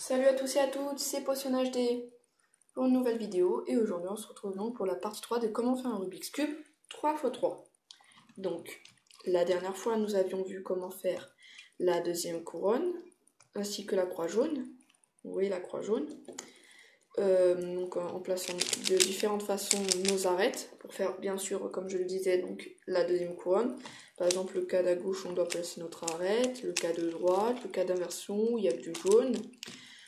Salut à tous et à toutes, c'est Potion HD pour une nouvelle vidéo et aujourd'hui on se retrouve donc pour la partie 3 de comment faire un Rubik's Cube 3×3. Donc la dernière fois nous avions vu comment faire la deuxième couronne ainsi que la croix jaune. Vous voyez la croix jaune. Donc en plaçant de différentes façons nos arêtes pour faire bien sûr comme je le disais donc la deuxième couronne. Par exemple le cas à gauche on doit placer notre arête, le cas de droite, le cas d'inversion où il y a du jaune.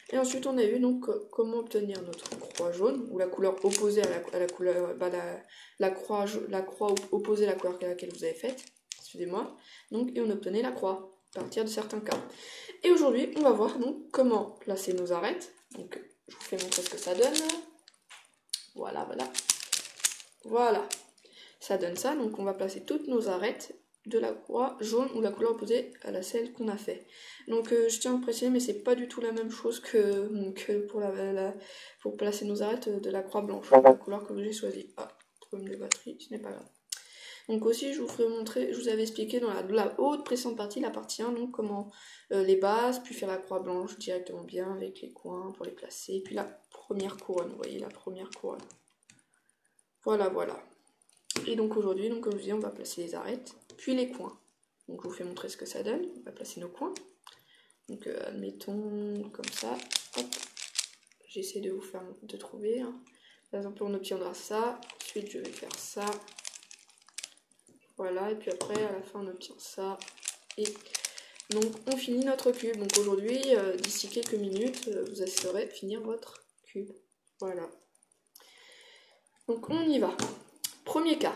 Et ensuite on a vu donc comment obtenir notre croix jaune ou la couleur opposée à la couleur la croix opposée à la couleur à laquelle vous avez faite. Excusez-moi. Donc et on obtenait la croix à partir de certains cas. Et aujourd'hui on va voir donc comment placer nos arêtes. Donc je vous fais montrer ce que ça donne. Voilà. Ça donne ça. Donc on va placer toutes nos arêtes de la croix jaune ou la couleur opposée à celle qu'on a fait. Donc je tiens à préciser, mais c'est pas du tout la même chose que pour placer nos arêtes de la croix blanche, la couleur que j'ai choisie. Ah, problème de batterie, ce n'est pas grave. Donc aussi je vous ferai montrer, je vous avais expliqué dans la haute précédente partie, la partie 1, donc comment les bases, puis faire la croix blanche directement bien avec les coins pour les placer, puis la première couronne, vous voyez la première couronne. Voilà. Et donc aujourd'hui, comme je dis, on va placer les arêtes, puis les coins. Donc je vous fais montrer ce que ça donne. On va placer nos coins. Donc admettons comme ça. Hop. J'essaie de vous faire trouver. Par exemple, on obtiendra ça. Ensuite, je vais faire ça. Voilà. Et puis après, à la fin, on obtient ça. Et donc on finit notre cube. Donc aujourd'hui, d'ici quelques minutes, vous saurez finir votre cube. Voilà. Donc on y va. Premier cas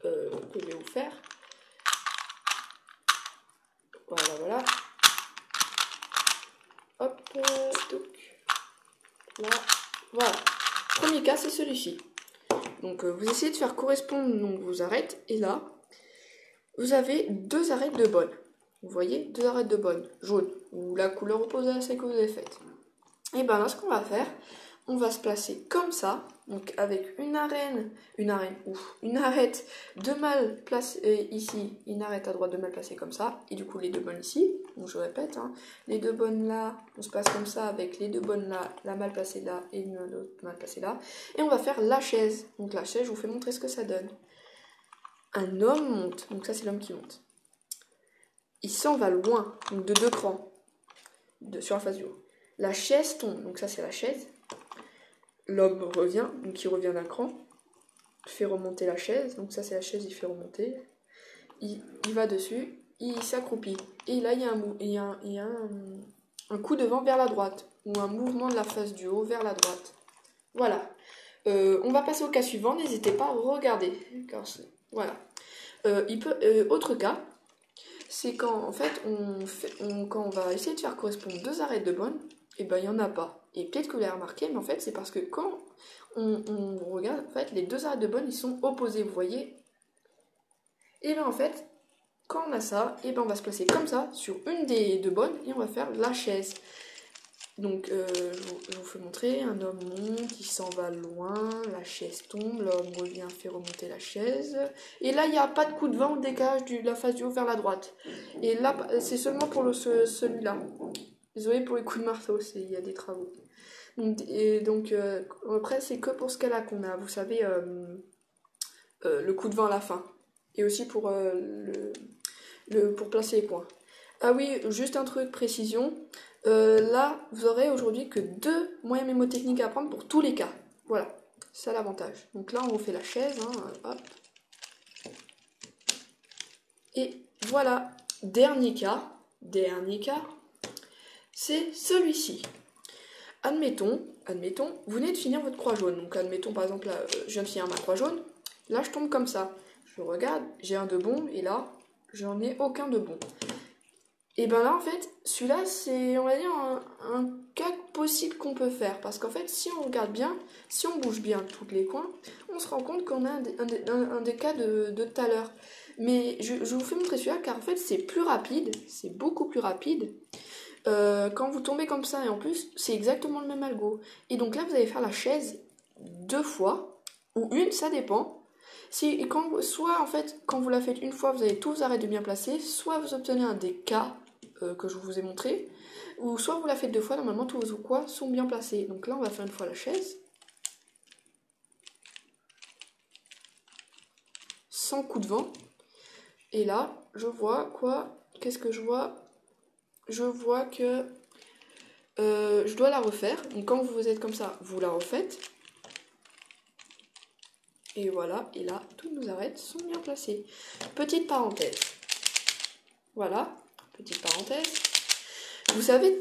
que je vais vous faire. Voilà. Hop, là, voilà. Premier cas, c'est celui-ci. Donc vous essayez de faire correspondre donc, vos arêtes, et là, vous avez deux arêtes de bonne. Vous voyez, deux arêtes de bonne, jaune, ou la couleur opposée à celle que vous avez faite. Et bien là, ce qu'on va faire, on va se placer comme ça, donc avec une arête de mal placée ici, une arête à droite de mal placée comme ça, et du coup les deux bonnes ici, donc je répète, les deux bonnes là, on se passe comme ça avec les deux bonnes là, la mal placée là et une autre mal placée là, et on va faire la chaise. Donc la chaise, je vous fais montrer ce que ça donne. Un homme monte, donc ça c'est l'homme qui monte. Il s'en va loin, donc de 2 crans, sur la face du haut. La chaise tombe, donc ça c'est la chaise. L'homme revient, donc il revient d'un cran, fait remonter la chaise, donc ça c'est la chaise, il fait remonter, il va dessus, il s'accroupit, et là il y a un coup de vent vers la droite, ou un mouvement de la face du haut vers la droite. Voilà. On va passer au cas suivant, n'hésitez pas à regarder. Voilà. Autre cas, c'est quand en fait quand on va essayer de faire correspondre deux arêtes de bonne, et ben il n'y en a pas. Et peut-être que vous l'avez remarqué, mais en fait c'est parce que quand on regarde, en fait les deux arêtes de bonne ils sont opposés, vous voyez. Et bien en fait, quand on a ça, et ben on va se placer comme ça sur une des deux bonnes et on va faire la chaise. Donc je vous fais montrer, un homme monte, il s'en va loin, la chaise tombe, l'homme revient, fait remonter la chaise. Et là il n'y a pas de coup de vent au décalage de la face du haut vers la droite. Et là c'est seulement pour celui-là. Désolé pour les coups de marteau, il y a des travaux. Donc après c'est que pour ce cas-là qu'on a, vous savez, le coup de vent à la fin. Et aussi pour placer les points. Ah oui, juste un truc, précision. Là, vous aurez aujourd'hui que 2 moyens mémotechniques à apprendre pour tous les cas. Voilà, c'est l'avantage. Donc là, on refait la chaise. Hop. Et voilà, dernier cas, c'est celui-ci. Admettons, vous venez de finir votre croix jaune. Donc admettons par exemple, là, je viens de finir ma croix jaune. Là, je tombe comme ça. Je regarde, j'ai un de bon, et là, j'en ai aucun de bon. Et ben là, en fait, celui-là, c'est, on va dire, un cas possible qu'on peut faire. Parce qu'en fait, si on regarde bien, si on bouge bien tous les coins, on se rend compte qu'on a un des cas de tout à l'heure. Mais je vous fais montrer celui-là, car en fait, c'est plus rapide, c'est beaucoup plus rapide. Quand vous tombez comme ça, et en plus, c'est exactement le même algo. Et donc là, vous allez faire la chaise 2 fois, ou une, ça dépend. Soit en fait, quand vous la faites une fois, vous avez tous vos arêtes de bien placer, soit vous obtenez un des cas que je vous ai montré, ou soit vous la faites 2 fois, normalement tous vos coins sont bien placés. Donc là on va faire une fois la chaise, sans coup de vent, et là je vois quoi? Qu'est-ce que je vois? Je vois que je dois la refaire. Donc quand vous êtes comme ça, vous la refaites. Et voilà, et là, toutes nos arêtes sont bien placées. Petite parenthèse. Voilà, petite parenthèse. Vous savez,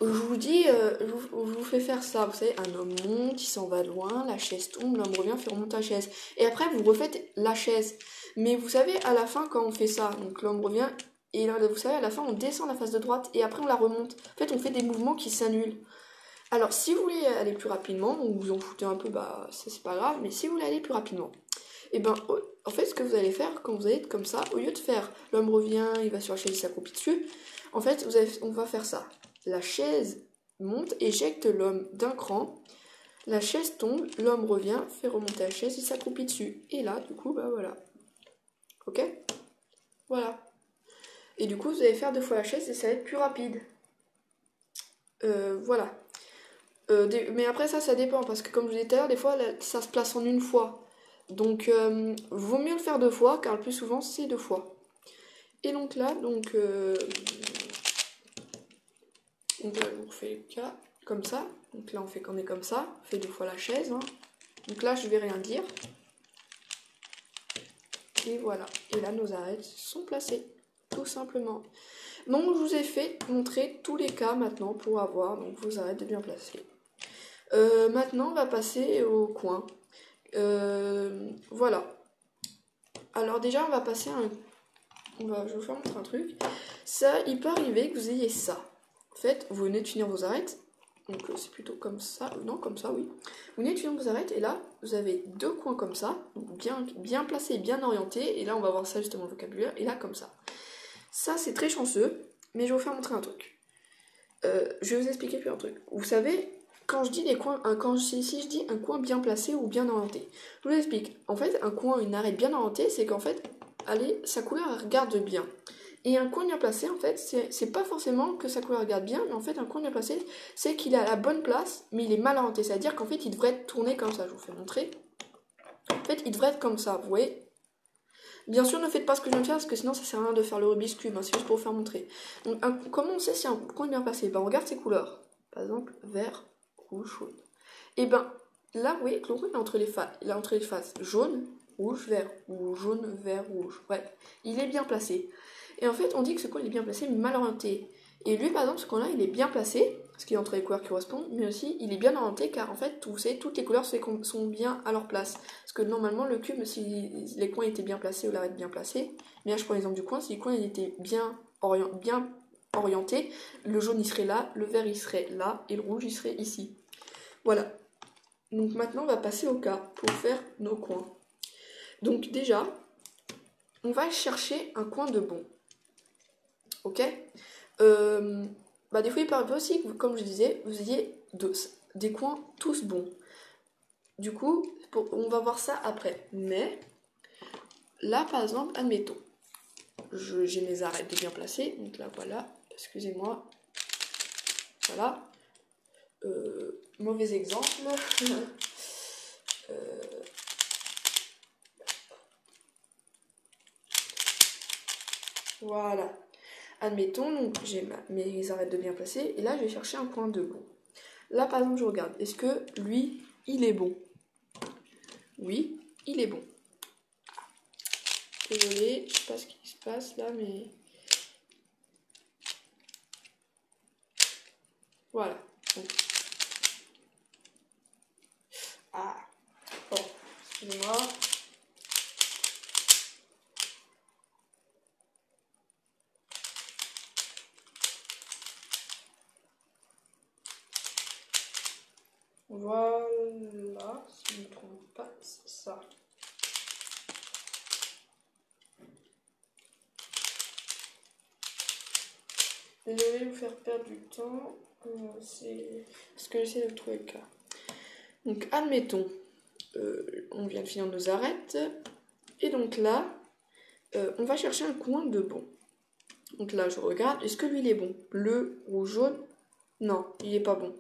je vous dis, je vous fais faire ça. Vous savez, un homme monte, il s'en va loin, la chaise tombe, l'homme revient, fait remonter la chaise. Et après, vous refaites la chaise. Mais vous savez, à la fin, quand on fait ça, donc l'homme revient, et là, vous savez, à la fin, on descend la face de droite, et après, on la remonte. En fait, on fait des mouvements qui s'annulent. Alors, si vous voulez aller plus rapidement, ou vous en foutez un peu, bah, ça c'est pas grave, mais si vous voulez aller plus rapidement, et ben, en fait, ce que vous allez faire quand vous allez être comme ça, au lieu de faire l'homme revient, il va sur la chaise, il s'accroupit dessus, en fait, on va faire ça. La chaise monte, éjecte l'homme d'un cran, la chaise tombe, l'homme revient, fait remonter la chaise, il s'accroupit dessus. Et là, du coup, bah voilà. Ok? Voilà. Et du coup, vous allez faire 2 fois la chaise et ça va être plus rapide. Voilà. Mais après ça dépend, parce que comme je vous disais tout à l'heure, des fois, ça se place en une fois. Donc, vaut mieux le faire 2 fois, car le plus souvent, c'est 2 fois. Et donc là, on fait le cas comme ça. Donc là, on est comme ça, on fait 2 fois la chaise. Hein. Donc là, je vais rien dire. Et voilà. Et là, nos arêtes sont placées, tout simplement. Donc, je vous ai fait montrer tous les cas maintenant pour avoir donc, vos arêtes bien placées. Maintenant, on va passer au coin. Voilà. Alors déjà, on va passer je vais vous faire montrer un truc. Ça, il peut arriver que vous ayez ça. En fait, vous venez de finir vos arêtes. Donc c'est plutôt comme ça. Non, comme ça, oui. Vous venez de finir vos arêtes et là, vous avez 2 coins comme ça. Donc bien placés, bien orientés. Et là, on va voir ça justement le vocabulaire. Et là, comme ça. Ça, c'est très chanceux. Mais je vais vous faire montrer un truc. Je vais vous expliquer plus un truc. Vous savez, quand je dis des coins, si je dis un coin bien placé ou bien orienté, je vous explique. En fait, un coin, une arête bien orientée, c'est qu'en fait, sa couleur elle regarde bien. Et un coin bien placé, en fait, c'est pas forcément que sa couleur regarde bien, mais en fait, un coin bien placé, c'est qu'il est à la bonne place, mais il est mal orienté. C'est-à-dire qu'en fait, il devrait être tourné comme ça. Je vous fais montrer. En fait, il devrait être comme ça, vous voyez. Bien sûr, ne faites pas ce que je viens de faire, parce que sinon, ça sert à rien de faire le Rubik's Cube. Hein, c'est juste pour vous faire montrer. Donc, comment on sait si un coin est bien placé? Ben, on regarde ses couleurs. Par exemple, vert, rouge, jaune. Et ben, là, vous voyez que le rouge est entre les faces jaune, rouge, vert, ou jaune, vert, rouge. Bref, il est bien placé. Et en fait, on dit que ce coin il est bien placé, mais mal orienté. Et lui, par exemple, ce coin-là, il est bien placé, parce qu'il est entre les couleurs qui correspondent, mais aussi, il est bien orienté, car en fait, vous savez, toutes les couleurs sont bien à leur place. Parce que normalement, le cube, si les coins étaient bien placés ou l'arête bien placée, mais là, je prends l'exemple du coin, si les coins il était bien orienté, le jaune, il serait là, le vert, il serait là, et le rouge, il serait ici. Voilà. Donc maintenant, on va passer au cas pour faire nos coins. Donc déjà, on va chercher un coin de bon. Ok? Des fois, il peut arriver aussi que, comme je disais, vous ayez des coins tous bons. Du coup, on va voir ça après. Mais, là, par exemple, admettons, j'ai mes arêtes bien placées. Donc là, voilà. Excusez-moi. Voilà. Mauvais exemple. Voilà. Admettons, donc j'ai mes arêtes de bien placées, et là je vais chercher un point de bon. Là par exemple je regarde, est-ce que lui, il est bon? Oui, il est bon. Désolée, je sais pas ce qui se passe là, mais... Voilà. Donc... Ah, bon, excusez-moi. Voilà, si je ne me trompe pas, c'est ça. Désolée de vous faire perdre du temps, c'est parce que j'essaie de trouver le cas. Donc admettons, on vient de finir nos arêtes, et donc là, on va chercher un coin de bon. Donc là, je regarde. Est-ce que lui, il est bon? Bleu, rouge, jaune? Non, il est pas bon.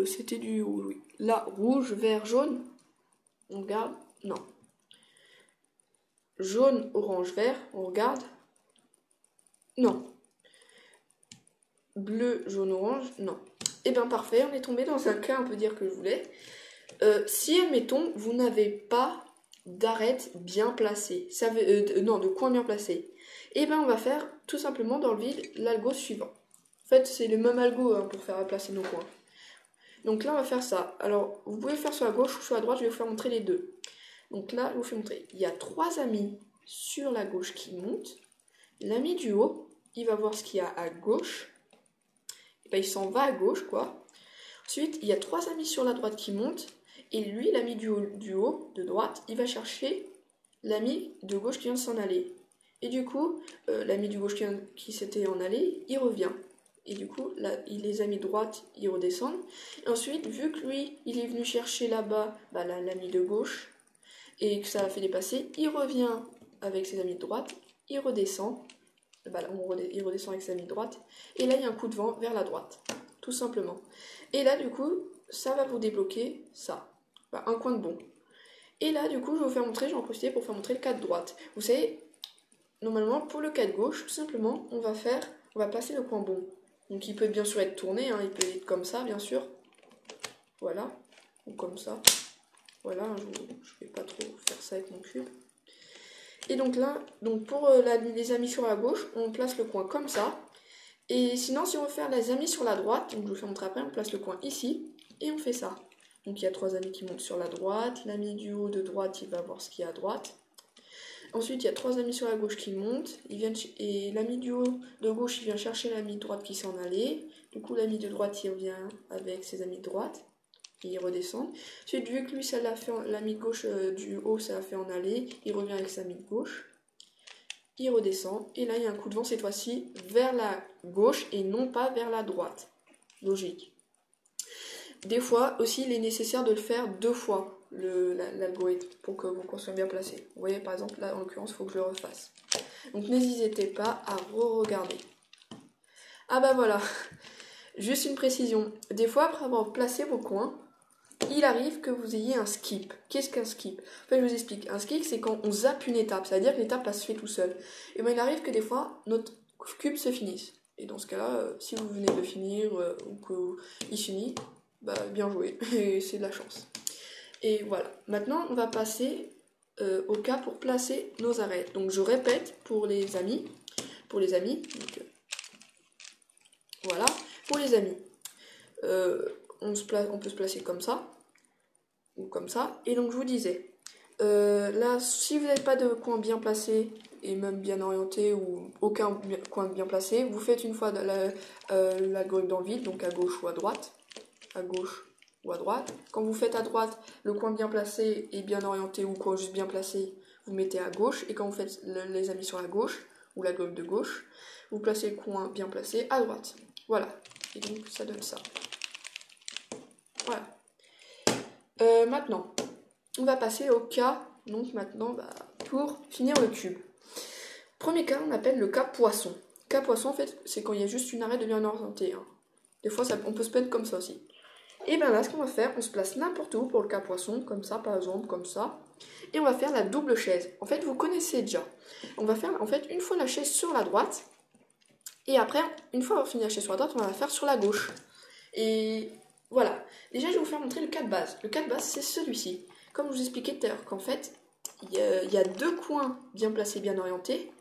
C'était du rouge, oui. Là, rouge, vert, jaune. On regarde. Non. Jaune, orange, vert. On regarde. Non. Bleu, jaune, orange. Non. Eh bien, parfait. On est tombé dans un cas, on peut dire, que je voulais. Si, admettons, vous n'avez pas d'arête bien placée, non, de coin bien placé, et ben on va faire tout simplement dans le vide l'algo suivant. En fait, c'est le même algo hein, pour faire placer nos coins. Donc là, on va faire ça. Alors, vous pouvez le faire sur la gauche ou sur la droite, je vais vous faire montrer les deux. Donc là, je vous fais montrer. Il y a 3 amis sur la gauche qui montent. L'ami du haut, il va voir ce qu'il y a à gauche. Et ben, il s'en va à gauche, quoi. Ensuite, il y a 3 amis sur la droite qui montent. Et lui, l'ami du haut, de droite, il va chercher l'ami de gauche qui vient de s'en aller. Et du coup, l'ami du gauche qui s'était en allé, il revient. Et du coup, là, les amis de droite, ils redescendent. Et ensuite, vu que lui, il est venu chercher là-bas l'ami de gauche, et que ça a fait dépasser, il revient avec ses amis de droite, il redescend. Il redescend avec ses amis de droite. Et là, il y a un coup de vent vers la droite. Tout simplement. Et là, du coup, ça va vous débloquer ça. Un coin de bon. Et là, du coup, je vais vous faire montrer, je vais en profiter pour faire montrer le cas de droite. Vous savez, normalement, pour le cas de gauche, tout simplement, on va placer le coin bon. Donc, il peut bien sûr être tourné, hein, il peut être comme ça, bien sûr. Voilà, ou comme ça. Voilà, je vais pas trop faire ça avec mon cube. Et donc là, pour les amis sur la gauche, on place le coin comme ça. Et sinon, si on veut faire les amis sur la droite, donc je vous fais montrer après, on place le coin ici, et on fait ça. Donc il y a 3 amis qui montent sur la droite, l'ami du haut de droite, il va voir ce qu'il y a à droite. Ensuite, il y a 3 amis sur la gauche qui montent, et l'ami du haut de gauche, il vient chercher l'ami de droite qui s'en allait. Du coup, l'ami de droite, il revient avec ses amis de droite, et il redescend. Ensuite, vu que lui, ça l'a fait, l'ami de gauche du haut, ça l'a fait en aller, il revient avec sa amie de gauche. Il redescend, et là, il y a un coup de vent, cette fois-ci, vers la gauche, et non pas vers la droite. Logique. Des fois aussi, il est nécessaire de le faire 2 fois, l'algorithme, pour que vos coins soient bien placés. Vous voyez, par exemple, là, en l'occurrence, il faut que je le refasse. Donc, n'hésitez pas à re-regarder. Ah bah voilà, juste une précision. Des fois, après avoir placé vos coins, il arrive que vous ayez un skip. Qu'est-ce qu'un skip? En fait, je vous explique. Un skip, c'est quand on zappe une étape, c'est-à-dire que l'étape, elle se fait tout seul. Et bien, il arrive que des fois, notre cube se finisse. Et dans ce cas-là, si vous venez de finir ou qu'il finit, bah bien joué, et c'est de la chance. Et voilà, maintenant on va passer au cas pour placer nos arrêts. Donc je répète pour les amis, donc, voilà, pour les amis, on peut se placer comme ça, ou comme ça, et donc je vous disais, là si vous n'avez pas de coin bien placé, et même bien orienté, ou aucun coin bien placé, vous faites une fois l'algorithme dans le vide, donc à gauche ou à droite, à gauche ou à droite. Quand vous faites à droite, le coin bien placé et bien orienté ou coin juste bien placé, vous mettez à gauche. Et quand vous faites les amis sur la gauche, ou la gauche de gauche, vous placez le coin bien placé à droite. Voilà. Et donc ça donne ça. Voilà. Maintenant, on va passer au cas, donc maintenant, pour finir le cube. Premier cas, on appelle le cas poisson. Cas poisson, en fait, c'est quand il y a juste une arête de bien orientée. Hein. Des fois, on peut se mettre comme ça aussi. Et bien là, ce qu'on va faire, on se place n'importe où pour le cas poisson, comme ça par exemple, comme ça. Et on va faire la double chaise. En fait, vous connaissez déjà. On va faire en fait une fois la chaise sur la droite. Et après, une fois avoir fini la chaise sur la droite, on va la faire sur la gauche. Et voilà. Déjà, je vais vous faire montrer le cas de base. Le cas de base, c'est celui-ci. Comme je vous expliquais tout à l'heure, qu'en fait, il y a 2 coins bien placés, bien orientés.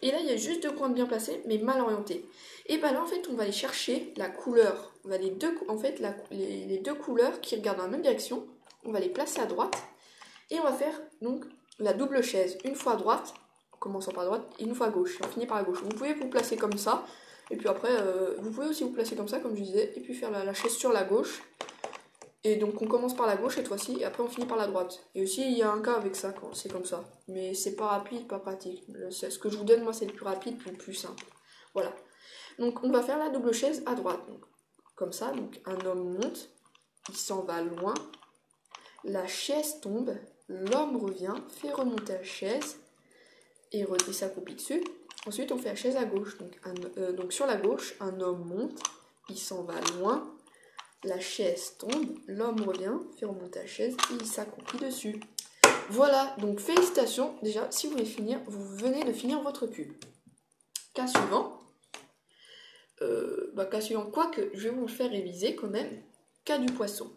Et là, il y a juste 2 coins bien placés, mais mal orientés. Et bien là, en fait, on va aller chercher la couleur. On va les deux couleurs qui regardent dans la même direction. On va les placer à droite. Et on va faire donc la double chaise. Une fois à droite, en commençant par droite, et une fois à gauche. Et on finit par la gauche. Vous pouvez vous placer comme ça. Et puis après, vous pouvez aussi vous placer comme ça, comme je disais. Et puis faire la chaise sur la gauche. Et donc on commence par la gauche cette fois-ci, et après on finit par la droite. Et aussi il y a un cas avec ça, quand c'est comme ça. Mais c'est pas rapide, pas pratique. Ce que je vous donne, moi, c'est le plus rapide, le plus simple. Voilà. Donc on va faire la double chaise à droite. Donc, comme ça, donc un homme monte, il s'en va loin, la chaise tombe, l'homme revient, fait remonter la chaise, et il s'accroupit dessus. Ensuite, on fait la chaise à gauche. Donc sur la gauche, un homme monte, il s'en va loin, la chaise tombe, l'homme revient, fait remonter la chaise et il s'accroupit dessus. Voilà, donc félicitations, déjà, si vous voulez finir, vous venez de finir votre cube. Cas suivant, quoique je vais vous le faire réviser quand même, cas du poisson.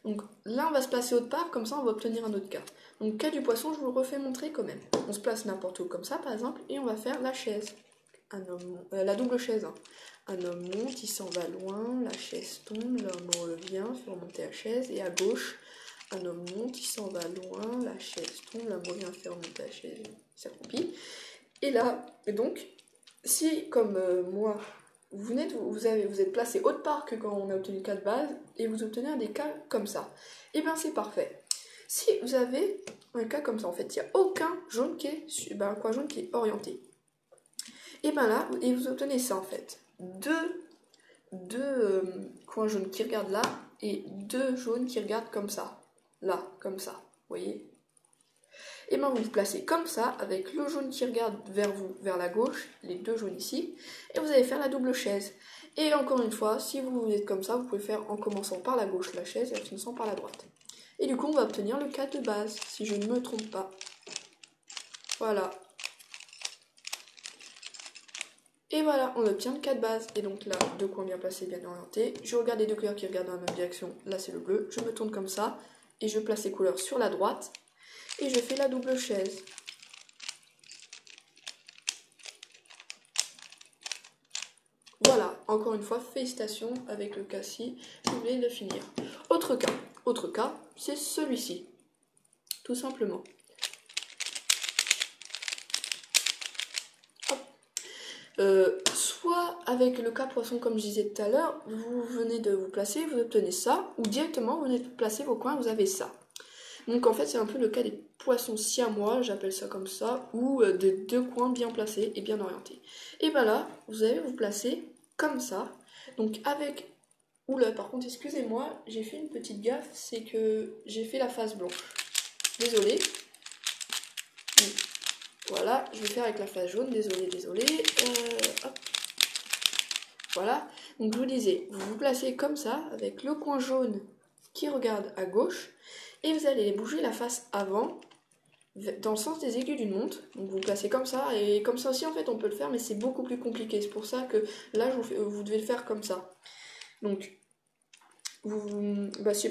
Donc là, on va se placer autre part, comme ça on va obtenir un autre cas. Donc cas du poisson, je vous le refais montrer quand même. On se place n'importe où comme ça, par exemple, et on va faire la chaise. La double chaise. Hein. Un homme monte, il s'en va loin, la chaise tombe, l'homme revient, fait remonter la chaise, et à gauche, un homme monte, il s'en va loin, la chaise tombe, l'homme revient, fait remonter la chaise, il s'accroupit. Et là, donc, si comme moi, vous êtes placé autre part que quand on a obtenu le cas de base, et vous obtenez un des cas comme ça, et bien c'est parfait. Si vous avez un cas comme ça, en fait, il n'y a aucun jaune qui est, coin jaune qui est orienté. Et bien là, et vous obtenez ça en fait. Deux coins jaunes qui regardent là, et deux jaunes qui regardent comme ça. Là, comme ça, vous voyez. Et bien vous vous placez comme ça, avec le jaune qui regarde vers vous, vers la gauche, les deux jaunes ici, et vous allez faire la double chaise. Et encore une fois, si vous êtes comme ça, vous pouvez faire en commençant par la gauche la chaise et en finissant par la droite. Et du coup, on va obtenir le cas de base, si je ne me trompe pas. Voilà. Et voilà, on obtient le cas de base. Et donc là, deux coins bien placés, bien orientés. Je regarde les deux couleurs qui regardent dans la même direction. Là, c'est le bleu. Je me tourne comme ça, et je place les couleurs sur la droite. Et je fais la double chaise. Voilà, encore une fois, félicitations avec le cas-ci, vous venez de finir. Autre cas, c'est celui-ci, tout simplement. Soit avec le cas poisson, comme je disais tout à l'heure, vous venez de vous placer, vous obtenez ça, ou directement vous venez de placer vos coins, vous avez ça. Donc en fait, c'est un peu le cas des poissons siamois, j'appelle ça comme ça, ou de deux coins bien placés et bien orientés. Et bien là, vous allez vous placer comme ça, donc avec... Oula, par contre, excusez-moi, j'ai fait une petite gaffe, c'est que j'ai fait la face blanche. Désolée. Voilà, je vais faire avec la face jaune, désolé. Hop. Voilà, donc je vous disais, vous vous placez comme ça, avec le coin jaune qui regarde à gauche, et vous allez bouger la face avant, dans le sens des aiguilles d'une montre. Donc vous placez comme ça, et comme ça aussi en fait on peut le faire, mais c'est beaucoup plus compliqué. C'est pour ça que là vous devez le faire comme ça. Donc bref,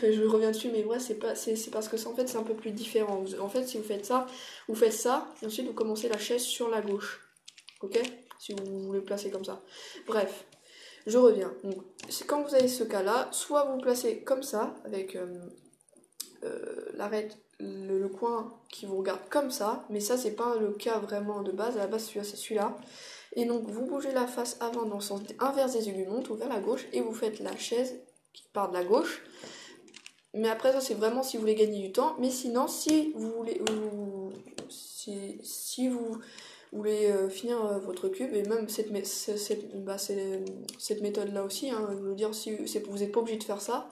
je reviens dessus, mais bref, c'est parce que ça en fait c'est un peu plus différent. En fait, si vous faites ça, et ensuite vous commencez la chaise sur la gauche. Ok? Si vous voulez placer comme ça. Bref, je reviens. Donc, c'est quand vous avez ce cas-là, soit vous placez comme ça, avec l'arête, le coin qui vous regarde comme ça, mais ça c'est pas le cas vraiment de base. À la base, c'est celui-là. Et donc vous bougez la face avant dans le sens inverse des aiguilles montres ou vers la gauche, et vous faites la chaise qui part de la gauche. Mais après ça c'est vraiment si vous voulez gagner du temps. Mais sinon si vous voulez finir votre cube, et même cette méthode là aussi, hein, je veux dire, vous n'êtes pas obligé de faire ça.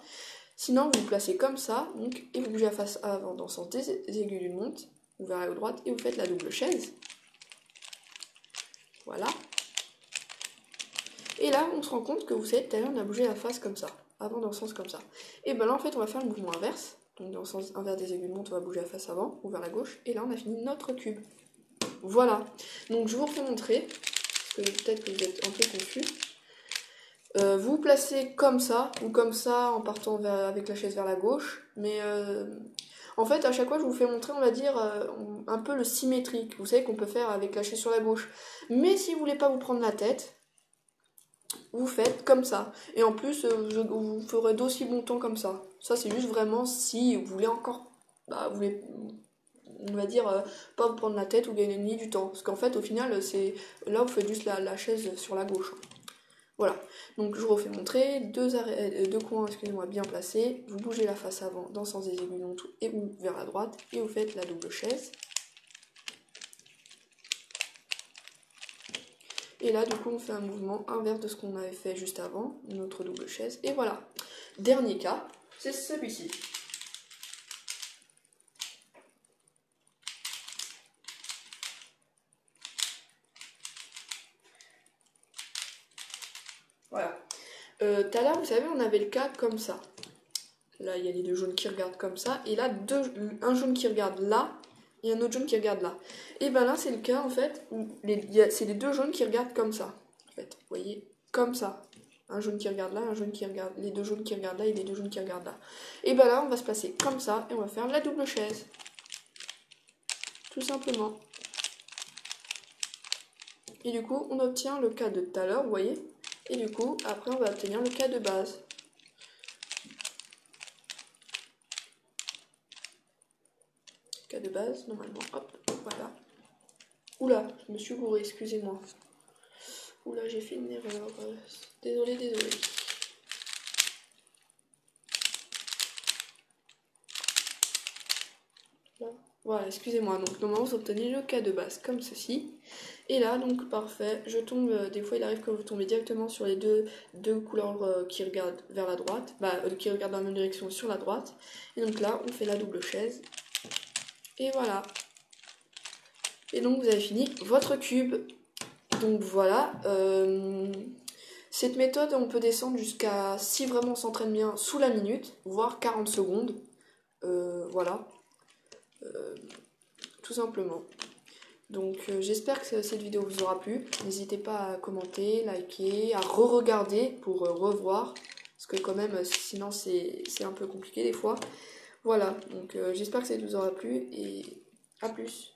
Sinon vous vous placez comme ça, donc, et vous bougez la face avant dans le sens des aiguilles d'une montre, ou vers la droite, et vous faites la double chaise. Voilà. Et là, on se rend compte que vous savez, tout à l'heure, on a bougé la face comme ça, avant dans le sens comme ça. Et ben là, en fait, on va faire le mouvement inverse. Donc dans le sens inverse des aiguilles de montre, on va bouger la face avant, ou vers la gauche. Et là, on a fini notre cube. Voilà. Donc je vous refais montrer, parce que peut-être que vous êtes un peu confus. Vous placez comme ça, ou comme ça, en partant avec la chaise vers la gauche. Mais en fait, à chaque fois, je vous fais montrer, on va dire, un peu le symétrique. Vous savez qu'on peut faire avec la chaise sur la gauche. Mais si vous voulez pas vous prendre la tête, vous faites comme ça. Et en plus, vous ferez d'aussi bon temps comme ça. Ça, c'est juste vraiment si vous voulez encore... vous voulez, on va dire, pas vous prendre la tête ou gagner du temps. Parce qu'en fait, au final, c'est là, vous faites juste la chaise sur la gauche. Voilà. Donc, je vous refais montrer. Deux coins, excusez-moi, bien placés. Vous bougez la face avant dans le sens des aiguilles montres et ou vers la droite. Et vous faites la double chaise. Et là, du coup, on fait un mouvement inverse de ce qu'on avait fait juste avant, notre double chaise. Et voilà. Dernier cas, c'est celui-ci. Voilà. Tout à l'heure, vous savez, on avait le cas comme ça. Là, il y a les deux jaunes qui regardent comme ça. Et là, un jaune qui regarde là et un autre jaune qui regarde là. Et ben là, c'est le cas, en fait, où c'est les deux jaunes qui regardent comme ça. En fait, vous voyez, comme ça. Un jaune qui regarde là, un jaune qui regarde... Les deux jaunes qui regardent là et les deux jaunes qui regardent là. Et ben là, on va se placer comme ça et on va faire la double chaise. Tout simplement. Et du coup, on obtient le cas de tout à l'heure, vous voyez. Et du coup, après, on va obtenir le cas de base. Cas de base, normalement. Hop, voilà. Oula, je me suis gourée, excusez-moi. Oula, j'ai fait une erreur. Désolé, désolé. Voilà, excusez-moi. Donc, normalement, vous obtenez le cas de base comme ceci. Et là, donc, parfait. Je tombe, des fois, il arrive que vous tombez directement sur les deux couleurs qui regardent vers la droite. Qui regardent dans la même direction sur la droite. Et donc là, on fait la double chaise. Et voilà. Et donc, vous avez fini votre cube. Donc, voilà. Cette méthode, on peut descendre jusqu'à, si vraiment on s'entraîne bien, sous la minute, voire 40 secondes. Voilà. Tout simplement. Donc j'espère que cette vidéo vous aura plu. N'hésitez pas à commenter, liker, à re-regarder pour revoir. Parce que quand même, sinon c'est un peu compliqué des fois. Voilà, donc j'espère que ça vous aura plu et à plus.